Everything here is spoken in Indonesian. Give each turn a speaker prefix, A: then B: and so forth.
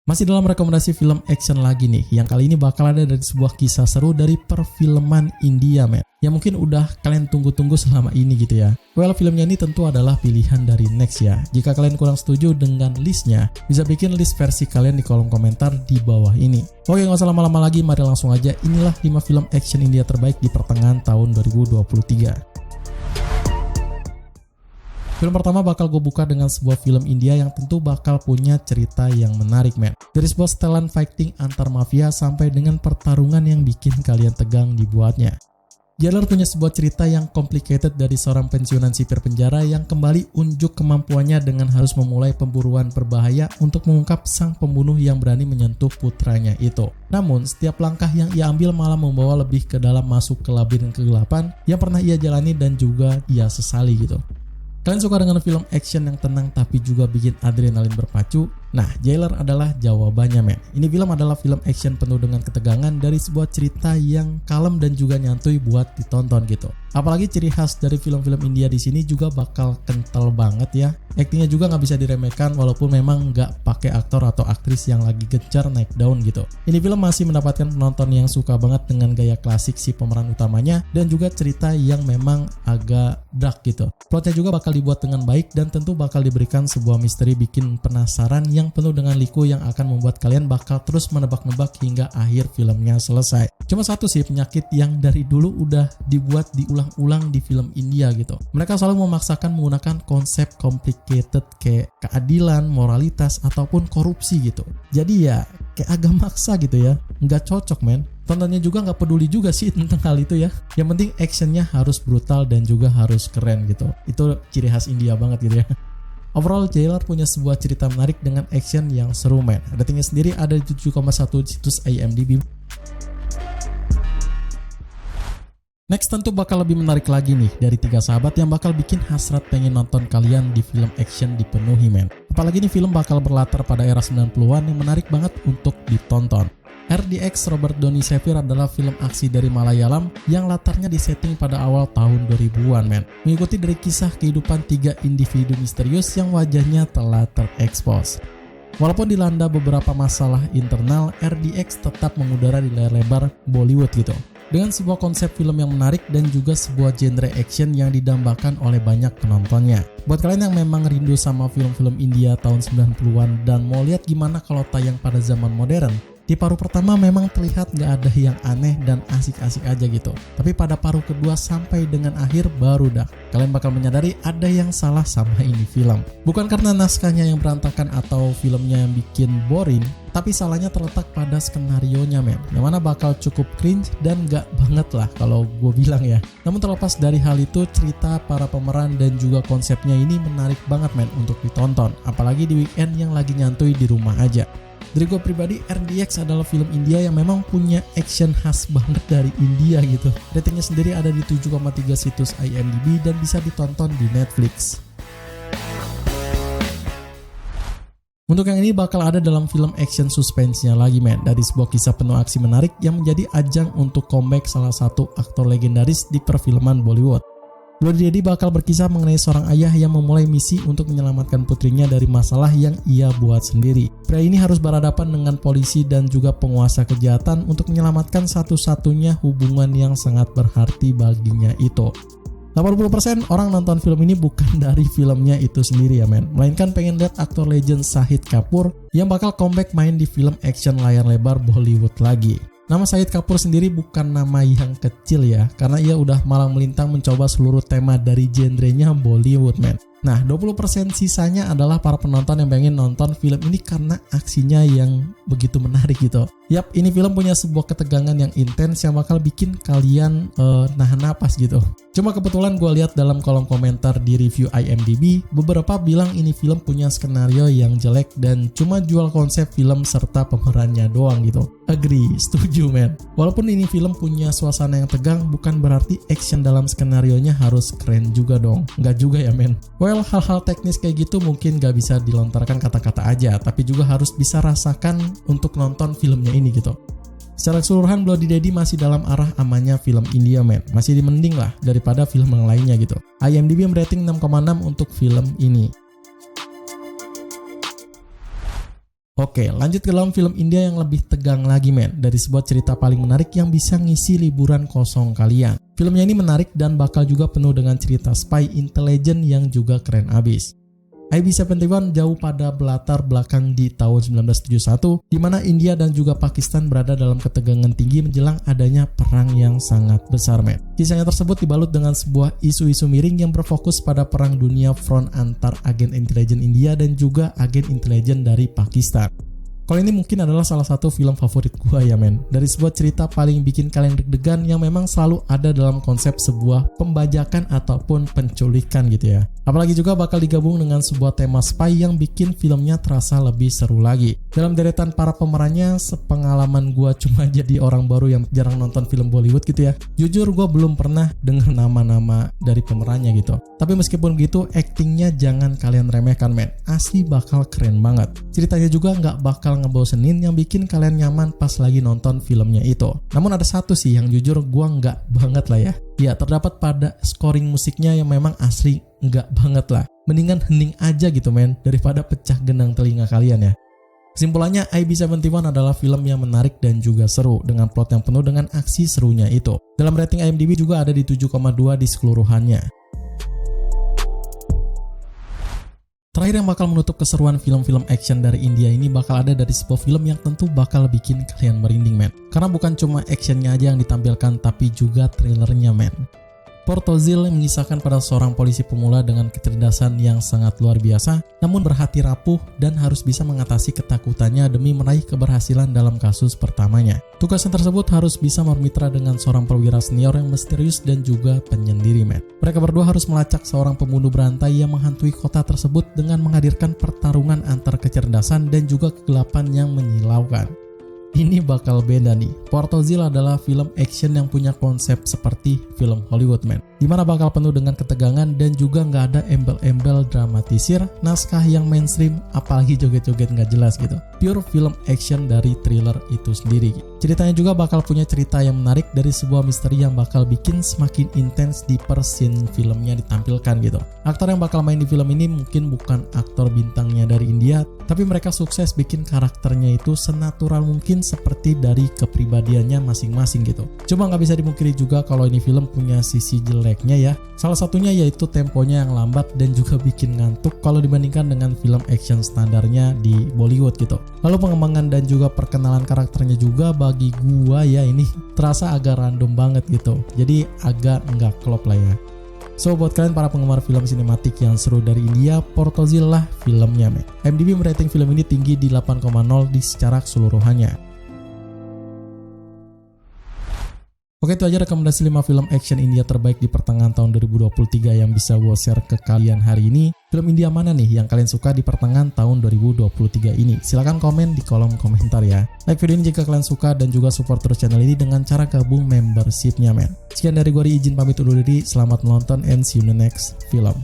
A: Masih dalam rekomendasi film action lagi nih, yang kali ini bakal ada dari sebuah kisah seru dari perfilman India, men. Yang mungkin udah kalian tunggu-tunggu selama ini gitu ya. Well, filmnya ini tentu adalah pilihan dari Next ya. Jika kalian kurang setuju dengan listnya, bisa bikin list versi kalian di kolom komentar di bawah ini. Oke, nggak usah lama-lama lagi, mari langsung aja. Inilah 5 film action India terbaik di pertengahan tahun 2023. Film pertama bakal gue buka dengan sebuah film India yang tentu bakal punya cerita yang menarik, men. Dari sebuah setelan fighting antar mafia sampai dengan pertarungan yang bikin kalian tegang dibuatnya. Jailer punya sebuah cerita yang complicated dari seorang pensiunan sipir penjara yang kembali unjuk kemampuannya dengan harus memulai pemburuan berbahaya untuk mengungkap sang pembunuh yang berani menyentuh putranya itu. Namun, setiap langkah yang ia ambil malah membawa lebih ke dalam masuk ke labirin kegelapan yang pernah ia jalani dan juga ia sesali gitu. Kalian suka dengan film action yang tenang tapi juga bikin adrenalin berpacu? Nah, Jailer adalah jawabannya, men. Ini film adalah film action penuh dengan ketegangan dari sebuah cerita yang kalem dan juga nyantui buat ditonton gitu. Apalagi ciri khas dari film-film India di sini juga bakal kental banget ya. Aktingnya juga nggak bisa diremehkan walaupun memang nggak pakai aktor atau aktris yang lagi gencar naik daun gitu. Ini film masih mendapatkan penonton yang suka banget dengan gaya klasik si pemeran utamanya dan juga cerita yang memang agak dark gitu. Plotnya juga bakal dibuat dengan baik dan tentu bakal diberikan sebuah misteri bikin penasaran yang penuh dengan liku yang akan membuat kalian bakal terus menebak-nebak hingga akhir filmnya selesai. Cuma satu sih penyakit yang dari dulu udah dibuat diulang-ulang di film India gitu. Mereka selalu memaksakan menggunakan konsep complicated kayak keadilan, moralitas, ataupun korupsi gitu. Jadi ya kayak agak maksa gitu ya. Nggak cocok, men. Tontonnya juga nggak peduli juga sih tentang hal itu ya. Yang penting actionnya harus brutal dan juga harus keren gitu. Itu ciri khas India banget gitu ya. Overall, Jailer punya sebuah cerita menarik dengan action yang seru, men. Ratingnya sendiri ada di 7,1 di situs IMDb. Next tentu bakal lebih menarik lagi nih dari 3 sahabat yang bakal bikin hasrat pengen nonton kalian di film action dipenuhi, men. Apalagi nih film bakal berlatar pada era 90-an yang menarik banget untuk ditonton. RDX Robert Downey Jr. adalah film aksi dari Malayalam yang latarnya disetting pada awal tahun 2000-an, men. Mengikuti dari kisah kehidupan 3 individu misterius yang wajahnya telah terekspos. Walaupun dilanda beberapa masalah internal, RDX tetap mengudara di layar lebar Bollywood gitu. Dengan sebuah konsep film yang menarik dan juga sebuah genre action yang didambakan oleh banyak penontonnya. Buat kalian yang memang rindu sama film-film India tahun 90-an dan mau lihat gimana kalau tayang pada zaman modern, di paruh pertama memang terlihat nggak ada yang aneh dan asik-asik aja gitu. Tapi pada paruh kedua sampai dengan akhir baru dah kalian bakal menyadari ada yang salah sama ini film. Bukan karena naskahnya yang berantakan atau filmnya yang bikin boring, tapi salahnya terletak pada skenarionya, men. Yang mana bakal cukup cringe dan nggak banget lah kalau gue bilang ya. Namun terlepas dari hal itu, cerita para pemeran dan juga konsepnya ini menarik banget, men, untuk ditonton. Apalagi di weekend yang lagi nyantui di rumah aja. Dari gue pribadi, RDX adalah film India yang memang punya action khas banget dari India gitu. Ratingnya sendiri ada di 7,3 situs IMDb dan bisa ditonton di Netflix. Untuk yang ini bakal ada dalam film action suspense-nya lagi, men. Dari sebuah kisah penuh aksi menarik yang menjadi ajang untuk comeback salah satu aktor legendaris di perfilman Bollywood. Bloody Daddy bakal berkisah mengenai seorang ayah yang memulai misi untuk menyelamatkan putrinya dari masalah yang ia buat sendiri. Pria ini harus berhadapan dengan polisi dan juga penguasa kejahatan untuk menyelamatkan satu-satunya hubungan yang sangat berarti baginya itu. 80% orang nonton film ini bukan dari filmnya itu sendiri ya, men, melainkan pengen lihat aktor legend Shahid Kapoor yang bakal comeback main di film action layar lebar Bollywood lagi. Nama Shahid Kapoor sendiri bukan nama yang kecil ya, karena ia udah malang melintang mencoba seluruh tema dari genrenya Bollywood, men. Nah, 20% sisanya adalah para penonton yang pengen nonton film ini karena aksinya yang begitu menarik gitu. Yap, ini film punya sebuah ketegangan yang intens yang bakal bikin kalian nahan napas gitu. Cuma kebetulan gue lihat dalam kolom komentar di review IMDb, beberapa bilang ini film punya skenario yang jelek dan cuma jual konsep film serta pemerannya doang gitu. Agree, setuju, men. Walaupun ini film punya suasana yang tegang, bukan berarti action dalam skenarionya harus keren juga dong. Nggak juga ya, men. Well, hal-hal teknis kayak gitu mungkin gak bisa dilontarkan kata-kata aja, tapi juga harus bisa rasakan untuk nonton filmnya ini gitu. Secara keseluruhan, Bloody Daddy masih dalam arah amannya film India, men. Masih mending lah daripada film yang lainnya gitu. IMDb merating 6,6 untuk film ini. Oke, lanjut ke dalam film India yang lebih tegang lagi men, dari sebuah cerita paling menarik yang bisa ngisi liburan kosong kalian. Filmnya ini menarik dan bakal juga penuh dengan cerita spy intelligence yang juga keren abis. IB-71 jauh pada latar belakang di tahun 1971, di mana India dan juga Pakistan berada dalam ketegangan tinggi menjelang adanya perang yang sangat besar men. Kisahnya tersebut dibalut dengan sebuah isu-isu miring yang berfokus pada perang dunia front antar agen intelijen India dan juga agen intelijen dari Pakistan. Kalau ini mungkin adalah salah satu film favorit gua ya men. Dari sebuah cerita paling bikin kalian deg-degan yang memang selalu ada dalam konsep sebuah pembajakan ataupun penculikan gitu ya. Apalagi juga bakal digabung dengan sebuah tema spy yang bikin filmnya terasa lebih seru lagi. Dalam deretan para pemerannya, sepengalaman gua cuma jadi orang baru yang jarang nonton film Bollywood gitu ya. Jujur gua belum pernah denger nama-nama dari pemerannya gitu. Tapi meskipun gitu, actingnya jangan kalian remehkan men. Asli bakal keren banget. Ceritanya juga nggak bakal ngebosenin yang bikin kalian nyaman pas lagi nonton filmnya itu. Namun ada satu sih yang jujur gua nggak banget lah ya. Ya terdapat pada scoring musiknya yang memang asli nggak banget lah. Mendingan hening aja gitu men, daripada pecah genang telinga kalian ya. Kesimpulannya, IB-71 adalah film yang menarik dan juga seru dengan plot yang penuh dengan aksi serunya itu. Dalam rating IMDb juga ada di 7,2 di seluruhannya. Terakhir yang bakal menutup keseruan film-film action dari India ini bakal ada dari sebuah film yang tentu bakal bikin kalian merinding men. Karena bukan cuma actionnya aja yang ditampilkan tapi juga trailernya men. Portozil mengisahkan pada seorang polisi pemula dengan kecerdasan yang sangat luar biasa, namun berhati rapuh dan harus bisa mengatasi ketakutannya demi meraih keberhasilan dalam kasus pertamanya. Tugasnya tersebut harus bisa bermitra dengan seorang perwira senior yang misterius dan juga penyendiri men. Mereka berdua harus melacak seorang pembunuh berantai yang menghantui kota tersebut dengan menghadirkan pertarungan antar kecerdasan dan juga kegelapan yang menyilaukan. Ini bakal beda nih. Portozil adalah film action yang punya konsep seperti film Hollywood man, dimana bakal penuh dengan ketegangan dan juga nggak ada embel-embel dramatisir, naskah yang mainstream, apalagi joget-joget nggak jelas gitu. Pure film action dari thriller itu sendiri. Ceritanya juga bakal punya cerita yang menarik dari sebuah misteri yang bakal bikin semakin intens di per scene filmnya ditampilkan gitu. Aktor yang bakal main di film ini mungkin bukan aktor bintangnya dari India, tapi mereka sukses bikin karakternya itu senatural mungkin seperti dari kepribadiannya masing-masing gitu. Cuma nggak bisa dimungkiri juga kalau ini film punya sisi jeleknya ya. Salah satunya yaitu temponya yang lambat dan juga bikin ngantuk kalau dibandingkan dengan film action standarnya di Bollywood gitu. Lalu pengembangan dan juga perkenalan karakternya juga bagi gua ya ini terasa agak random banget gitu. Jadi agak nggak klop lah ya. So buat kalian para penggemar film sinematik yang seru dari India, Portozil lah filmnya men. IMDb merating film ini tinggi di 8,0 di secara keseluruhannya. Oke, itu aja rekomendasi 5 film action India terbaik di pertengahan tahun 2023 yang bisa gue share ke kalian hari ini. Film India mana nih yang kalian suka di pertengahan tahun 2023 ini? Silahkan komen di kolom komentar ya. Like video ini jika kalian suka dan juga support terus channel ini dengan cara gabung membershipnya men. Sekian dari gue, izin pamit undur diri. Selamat menonton and see you in the next film.